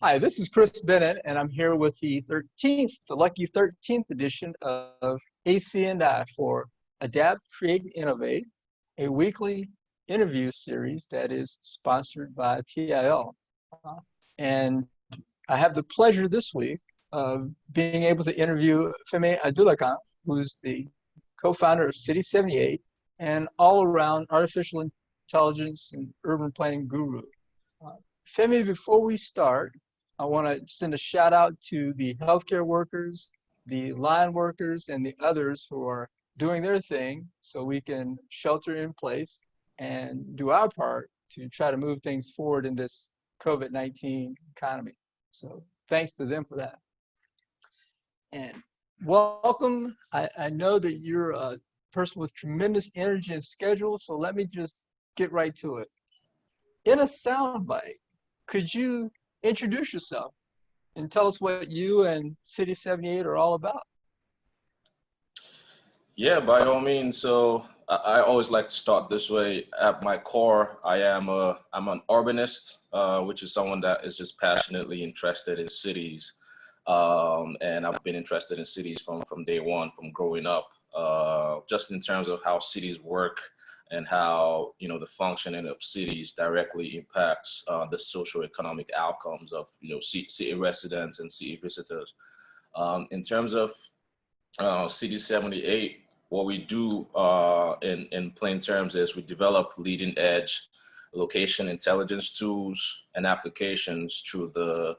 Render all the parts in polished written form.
Hi, this is Chris Bennett, and I'm here with the lucky 13th edition of AC&I for Adapt, Create, Innovate, a weekly interview series that is sponsored by TIL. And I have the pleasure this week of being able to interview Femi Adelakun, who's the co-founder of City78 and all-around artificial intelligence and urban planning guru. Femi, before we start, I want to send a shout out to the healthcare workers, the line workers, and the others who are doing their thing so we can shelter in place and do our part to try to move things forward in this COVID-19 economy. So thanks to them for that. And welcome. I know that you're a person with tremendous energy and schedule, so let me just get right to it. In a soundbite, could you introduce yourself and tell us what you and City78 are all about? Yeah, by all means. So I always like to start this way. At my core, I'm an urbanist, which is someone that is just passionately interested in cities. And I've been interested in cities from day one, from growing up, just in terms of how cities work and how, the functioning of cities directly impacts the socio-economic outcomes of, city residents and city visitors. In terms of City78, what we do in plain terms is we develop leading edge location intelligence tools and applications through the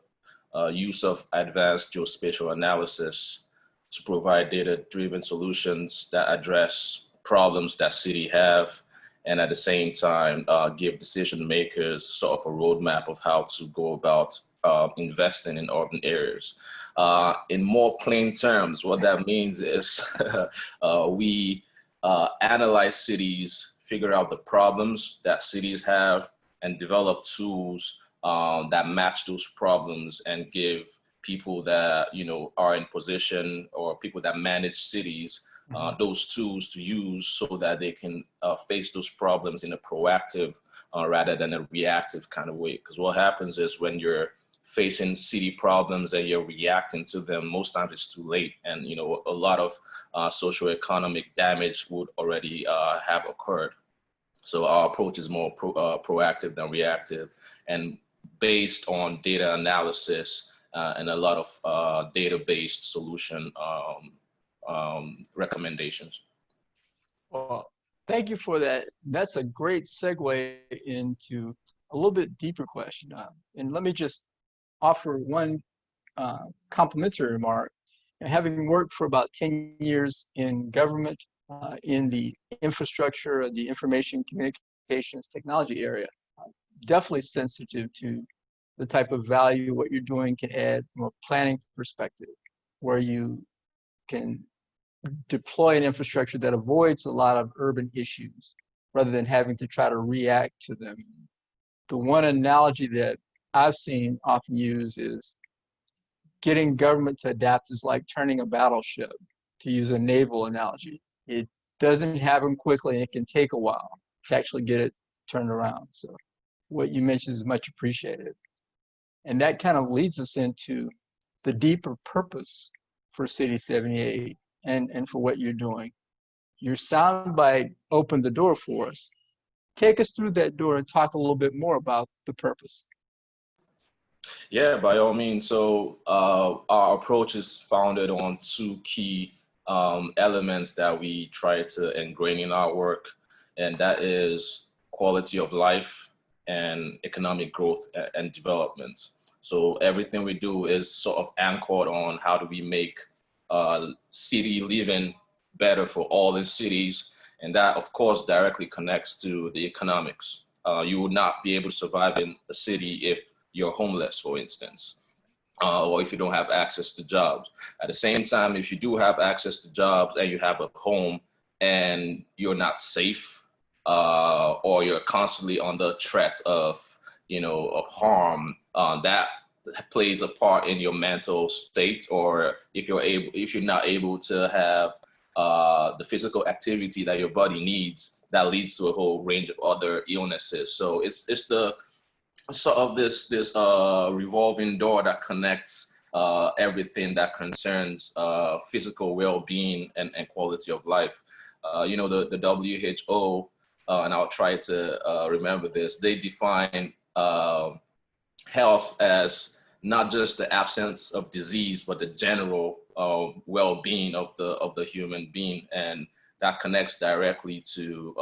use of advanced geospatial analysis to provide data-driven solutions that address problems that cities have, and at the same time give decision makers sort of a roadmap of how to go about investing in urban areas. In more plain terms, what that means is we analyze cities, figure out the problems that cities have, and develop tools that match those problems and give people that are in position, or people that manage cities, those tools to use so that they can face those problems in a proactive rather than a reactive kind of way. Because what happens is when you're facing city problems and you're reacting to them, most times it's too late, and a lot of socioeconomic damage would already have occurred. So our approach is more proactive than reactive, and based on data analysis and a lot of data-based solution recommendations. Well, thank you for that. That's a great segue into a little bit deeper question. And let me just offer one complimentary remark. Having worked for about 10 years in government, in the infrastructure, the information communications technology area, definitely sensitive to the type of value what you're doing can add from a planning perspective, where you can deploy an infrastructure that avoids a lot of urban issues rather than having to try to react to them. The one analogy that I've seen often used is getting government to adapt is like turning a battleship, to use a naval analogy. It doesn't happen quickly, and it can take a while to actually get it turned around. So what you mentioned is much appreciated. And that kind of leads us into the deeper purpose for City78 and for what you're doing. Your soundbite opened the door for us. Take us through that door and talk a little bit more about the purpose. Yeah, by all means. So our approach is founded on two key elements that we try to ingrain in our work, and that is quality of life and economic growth and development. So everything we do is sort of anchored on how do we make city living better for all the cities, and that of course directly connects to the economics. You would not be able to survive in a city if you're homeless, for instance, or if you don't have access to jobs. At the same time, if you do have access to jobs and you have a home and you're not safe, or you're constantly under threat of harm, that plays a part in your mental state. Or if you're not able to have the physical activity that your body needs, that leads to a whole range of other illnesses. So it's the sort of this revolving door that connects everything that concerns physical well-being and quality of life. You know, the WHO, and I'll try to remember this, they define health as not just the absence of disease, but the general well-being of the human being, and that connects directly to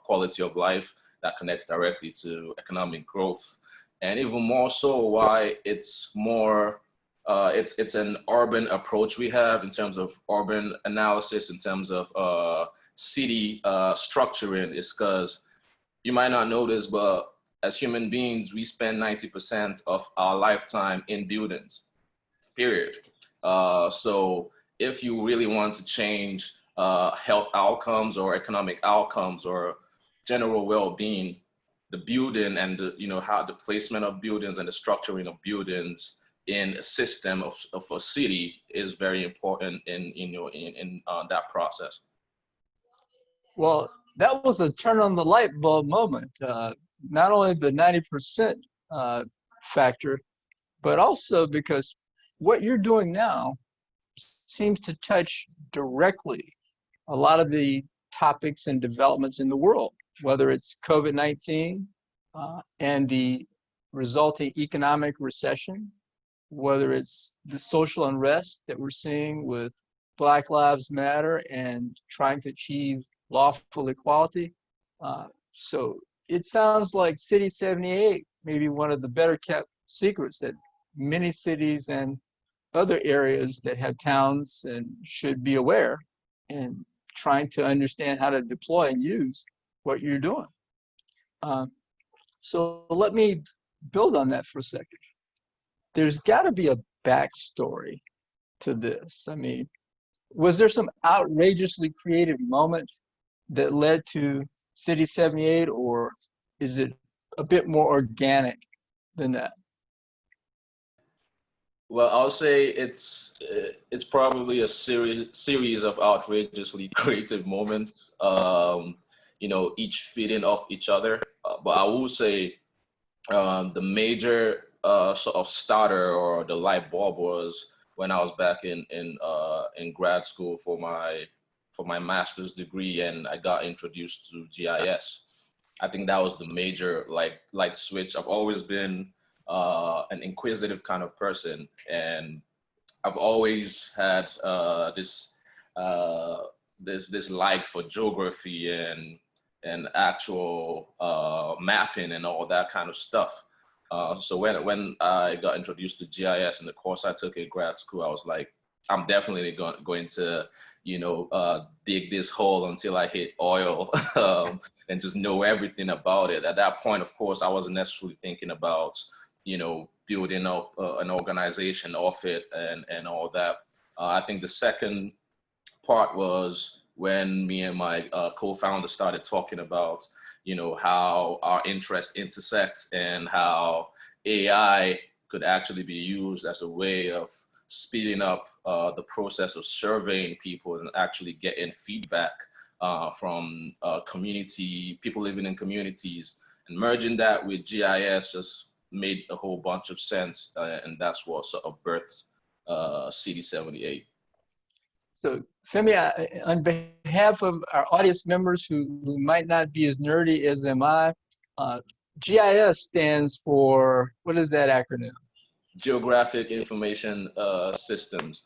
quality of life. That connects directly to economic growth, and even more so, why it's more it's an urban approach we have in terms of urban analysis, in terms of city structuring, is because you might not know this, but as human beings, we spend 90% of our lifetime in buildings, period. So if you really want to change health outcomes or economic outcomes or general well-being, the building and how the placement of buildings and the structuring of buildings in a system of a city is very important in that process. Well, that was a turn on the light bulb moment. Not only the 90% factor, but also because what you're doing now seems to touch directly a lot of the topics and developments in the world, whether it's COVID-19 and the resulting economic recession, whether it's the social unrest that we're seeing with Black Lives Matter and trying to achieve lawful equality. So it sounds like City 78 may be one of the better kept secrets that many cities and other areas that have towns and should be aware and trying to understand how to deploy and use what you're doing. So let me build on that for a second. There's got to be a backstory to this. I mean, was there some outrageously creative moment that led to City 78, or is it a bit more organic than that? Well, I'll say it's probably a series of outrageously creative moments, each feeding off each other. But I will say the major sort of starter or the light bulb was when I was back in grad school for my master's degree, and I got introduced to GIS. I think that was the major light switch. I've always been an inquisitive kind of person, and I've always had this like for geography and actual mapping and all that kind of stuff. So when I got introduced to GIS and the course I took in grad school, I was like, I'm definitely going to, dig this hole until I hit oil and just know everything about it. At that point, of course, I wasn't necessarily thinking about, building up an organization off it and all that. I think the second part was when me and my co-founder started talking about, how our interests intersect and how AI could actually be used as a way of speeding up the process of surveying people and actually getting feedback from people living in communities, and merging that with GIS just made a whole bunch of sense, and that's what sort of birthed City 78. So Femi, on behalf of our audience members who might not be as nerdy as am I, GIS stands for, what is that acronym? Geographic Information Systems.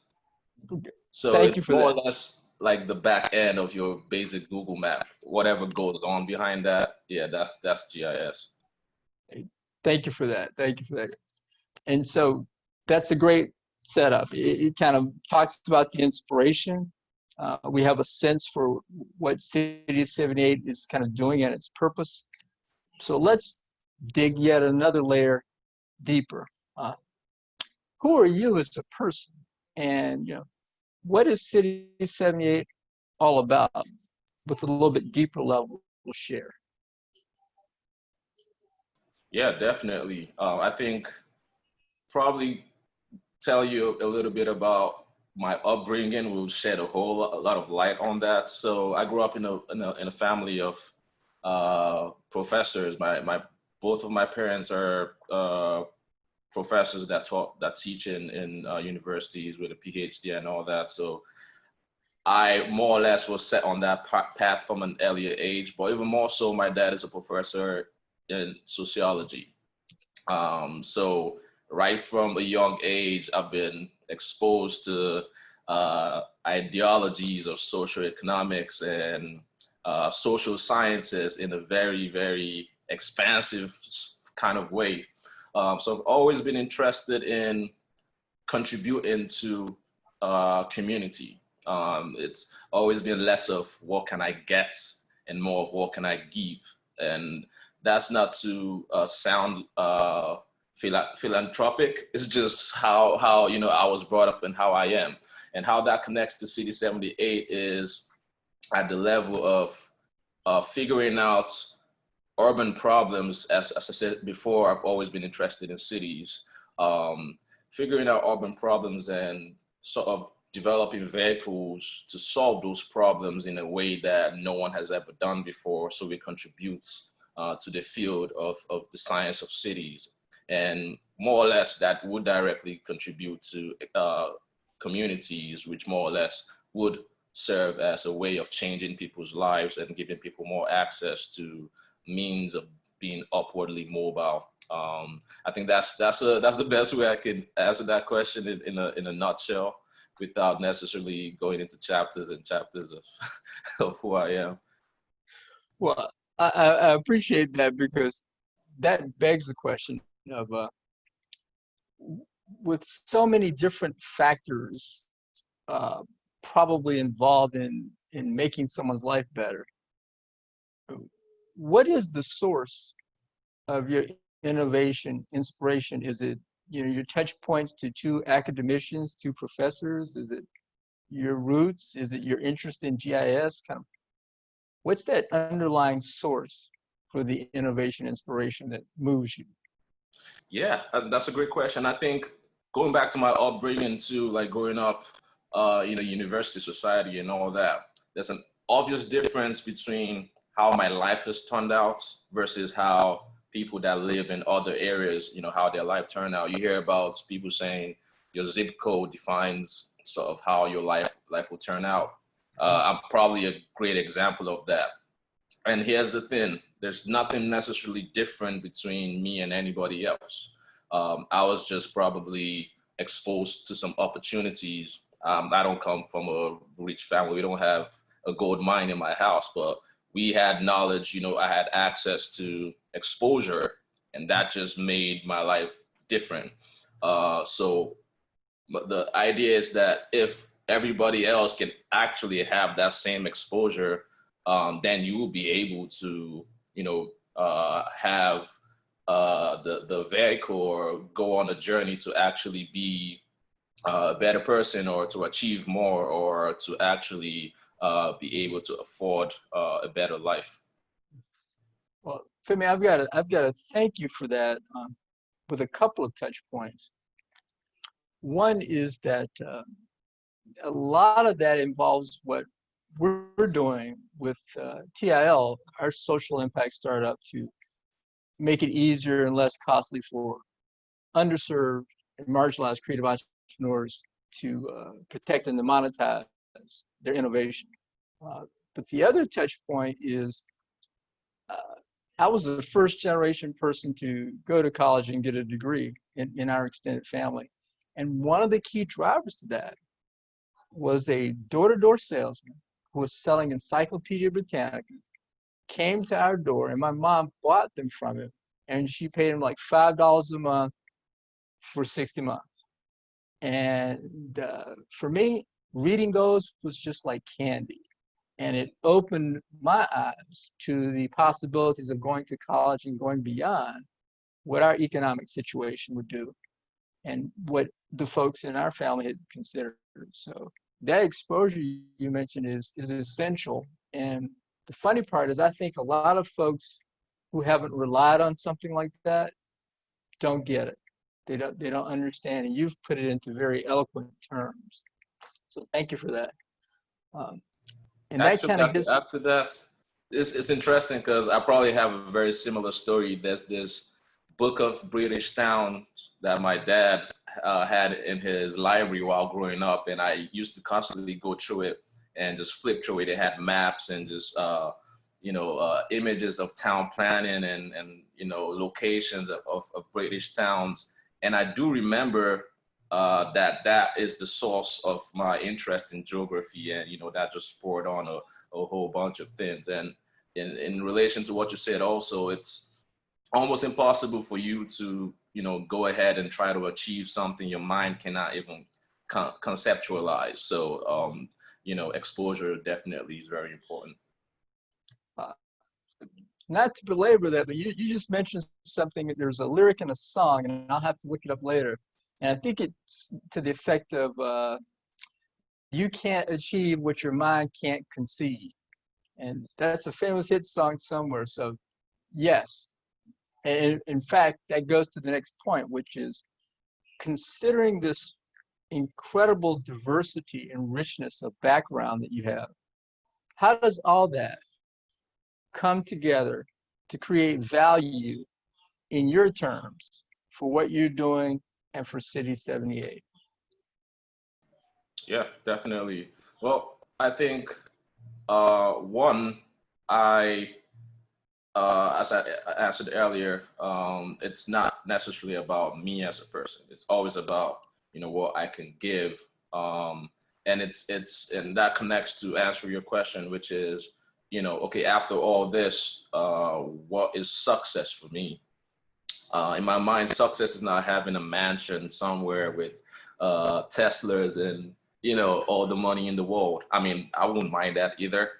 So Thank it's you for more that. or less like the back end of your basic Google map. Whatever goes on behind that, yeah, that's GIS. Thank you for that. Thank you for that. And so that's a great setup. It kind of talks about the inspiration. We have a sense for what City 78 is kind of doing and its purpose. So let's dig yet another layer deeper. Who are you as a person? And what is City 78 all about? With a little bit deeper level, we'll share. Yeah, definitely. I think probably tell you a little bit about my upbringing will shed a lot of light on that. So I grew up in a family of professors. My both of my parents are professors that teach in universities with a PhD and all that. So I more or less was set on that path from an earlier age. But even more so, my dad is a professor in sociology. So right from a young age, I've been exposed to ideologies of socioeconomics and social sciences in a very, very expansive kind of way. So I've always been interested in contributing to community. It's always been less of what can I get and more of what can I give. And that's not to sound philanthropic. It's just how I was brought up and how I am. And how that connects to City78 is at the level of figuring out urban problems. As I said before, I've always been interested in cities. Figuring out urban problems and sort of developing vehicles to solve those problems in a way that no one has ever done before, so we contribute to the field of the science of cities. And more or less that would directly contribute to communities, which more or less would serve as a way of changing people's lives and giving people more access to means of being upwardly mobile. I think that's the best way I can answer that question in a nutshell, without necessarily going into chapters and chapters of of who I am. Well, I appreciate that, because that begs the question of with so many different factors probably involved in making someone's life better, what is the source of your innovation, inspiration? Is it, your touch points to two academicians, two professors? Is it your roots? Is it your interest in GIS? What's that underlying source for the innovation, inspiration that moves you? Yeah, that's a great question. I think going back to my upbringing too, like growing up, university society and all that, there's an obvious difference between how my life has turned out versus how people that live in other areas, how their life turned out. You hear about people saying your zip code defines sort of how your life will turn out. I'm probably a great example of that. And here's the thing, there's nothing necessarily different between me and anybody else. I was just probably exposed to some opportunities. I don't come from a rich family. We don't have a gold mine in my house, but we had knowledge, I had access to exposure, and that just made my life different. But the idea is that if everybody else can actually have that same exposure, then you will be able to, have the vehicle or go on a journey to actually be a better person, or to achieve more, or to actually be able to afford a better life. Well, Femi, I've got to thank you for that, with a couple of touch points. One is that a lot of that involves what we're doing with TIL, our social impact startup, to make it easier and less costly for underserved and marginalized creative entrepreneurs to protect and to monetize their innovation. But the other touch point is I was the first generation person to go to college and get a degree in our extended family. And one of the key drivers to that was a door-to-door salesman who was selling Encyclopedia Britannica, came to our door, and my mom bought them from him, and she paid him like $5 a month for 60 months. And for me, reading those was just like candy. And it opened my eyes to the possibilities of going to college and going beyond what our economic situation would do and what the folks in our family had considered. So that exposure you mentioned is essential. And the funny part is I think a lot of folks who haven't relied on something like that don't get it. They don't understand, and you've put it into very eloquent terms. So thank you for that. And that kind of gets after that, it's interesting because I probably have a very similar story. There's this book of British towns that my dad had in his library while growing up, and I used to constantly go through it and just flip through it. It had maps and just images of town planning and locations of British towns. And I do remember that is the source of my interest in geography, and that just spurred on a whole bunch of things. And in relation to what you said also, it's almost impossible for you to go ahead and try to achieve something your mind cannot even conceptualize. So exposure definitely is very important. Not to belabor that, but you just mentioned something. There's a lyric in a song, and I'll have to look it up later. And I think it's to the effect of, you can't achieve what your mind can't conceive. And that's a famous hit song somewhere. So yes. And in fact, that goes to the next point, which is considering this incredible diversity and richness of background that you have. How does all that come together to create value in your terms for what you're doing and for City78? Yeah, definitely. Well, I think one, as I answered earlier, it's not necessarily about me as a person. It's always about what I can give, and and that connects to answer your question, which is okay, after all this, what is success for me? In my mind, success is not having a mansion somewhere with Teslas and all the money in the world. I mean, I wouldn't mind that either.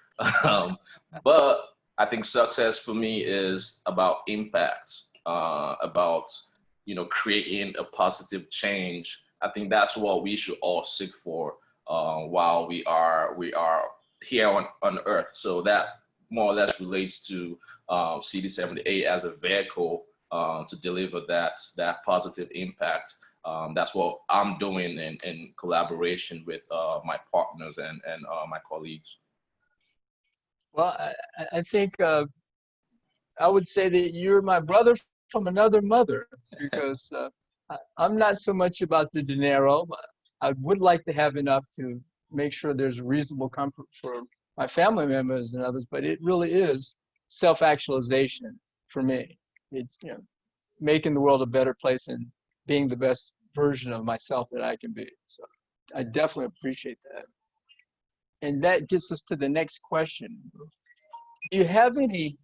But I think success for me is about impact, about creating a positive change. I think that's what we should all seek for while we are here on Earth. So that more or less relates to City78 as a vehicle to deliver that positive impact. That's what I'm doing in collaboration with my partners and my colleagues. Well, I think I would say that you're my brother from another mother, because I'm not so much about the dinero, but I would like to have enough to make sure there's reasonable comfort for my family members and others, but it really is self-actualization for me. It's making the world a better place and being the best version of myself that I can be. So I definitely appreciate that. And that gets us to the next question. Do you have any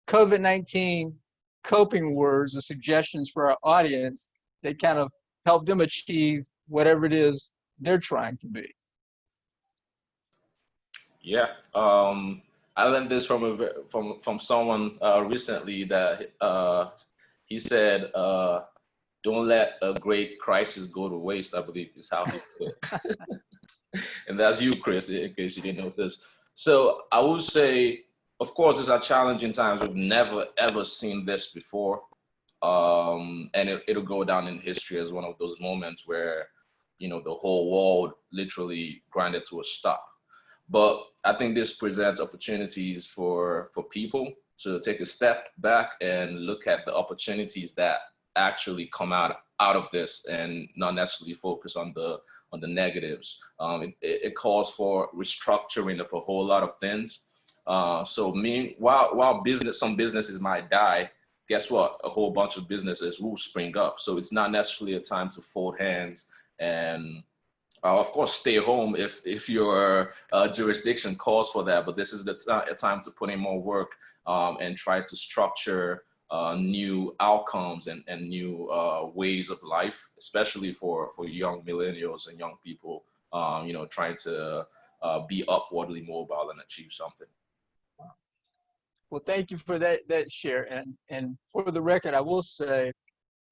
COVID-19 coping words or suggestions for our audience that kind of help them achieve whatever it is they're trying to be? Yeah, I learned this from someone recently that he said, "Don't let a great crisis go to waste." I believe is how he put it. And that's you, Chris, in case you didn't know this. So I would say, of course, these are challenging times. We've never, ever seen this before. And it'll go down in history as one of those moments where, the whole world literally grinded to a stop. But I think this presents opportunities for people to take a step back and look at the opportunities that actually come out of this and not necessarily focus on the negatives. It calls for restructuring of a whole lot of things. So while some businesses might die, guess what? A whole bunch of businesses will spring up. So it's not necessarily a time to fold hands and of course, stay home if your jurisdiction calls for that. But this is a time to put in more work and try to structure new outcomes and new ways of life, especially for young millennials and young people, trying to be upwardly mobile and achieve something. Well, thank you for that share. And for the record, I will say,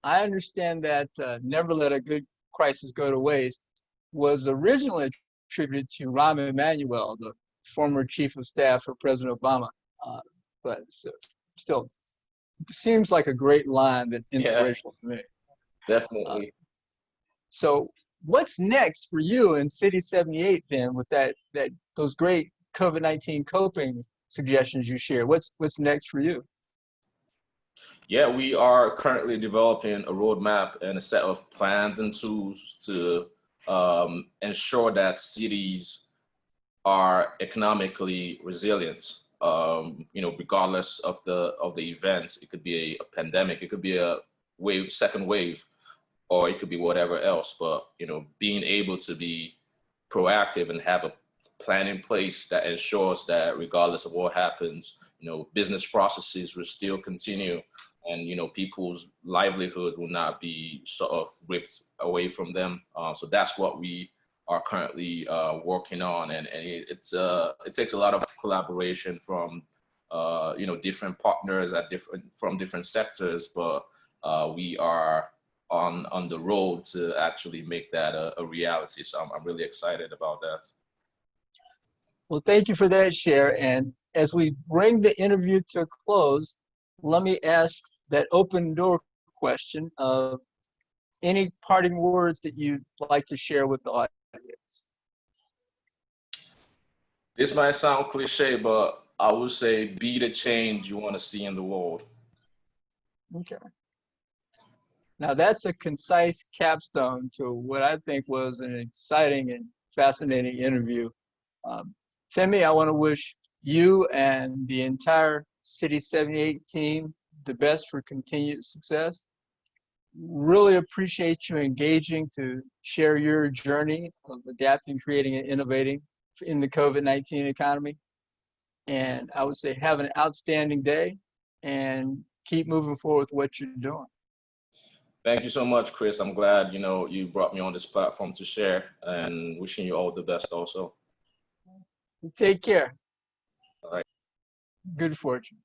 I understand that never let a good crisis go to waste was originally attributed to Rahm Emanuel, the former chief of staff for President Obama. But still, seems like a great line that's inspirational to me. Definitely. So what's next for you in City78 then with those great COVID-19 coping suggestions you share. What's next for you? Yeah, we are currently developing a roadmap and a set of plans and tools to ensure that cities are economically resilient. Regardless of the events, it could be a pandemic, it could be a second wave, or it could be whatever else. But being able to be proactive and have a plan in place that ensures that regardless of what happens, business processes will still continue, and people's livelihood will not be sort of ripped away from them. So that's what we are currently working on, and it takes a lot of collaboration from different partners from different sectors, but we are on the road to actually make that a reality. So I'm really excited about that. Well, thank you for that share. And as we bring the interview to a close, let me ask that open door question of any parting words that you'd like to share with the audience. This might sound cliche, but I would say be the change you want to see in the world. Okay. Now that's a concise capstone to what I think was an exciting and fascinating interview. Femi, I want to wish you and the entire City78 team the best for continued success. Really appreciate you engaging to share your journey of adapting, creating, and innovating in the COVID-19 economy. And I would say have an outstanding day and keep moving forward with what you're doing. Thank you so much, Chris. I'm glad, you brought me on this platform to share, and wishing you all the best also. Take care. All right. Good fortune.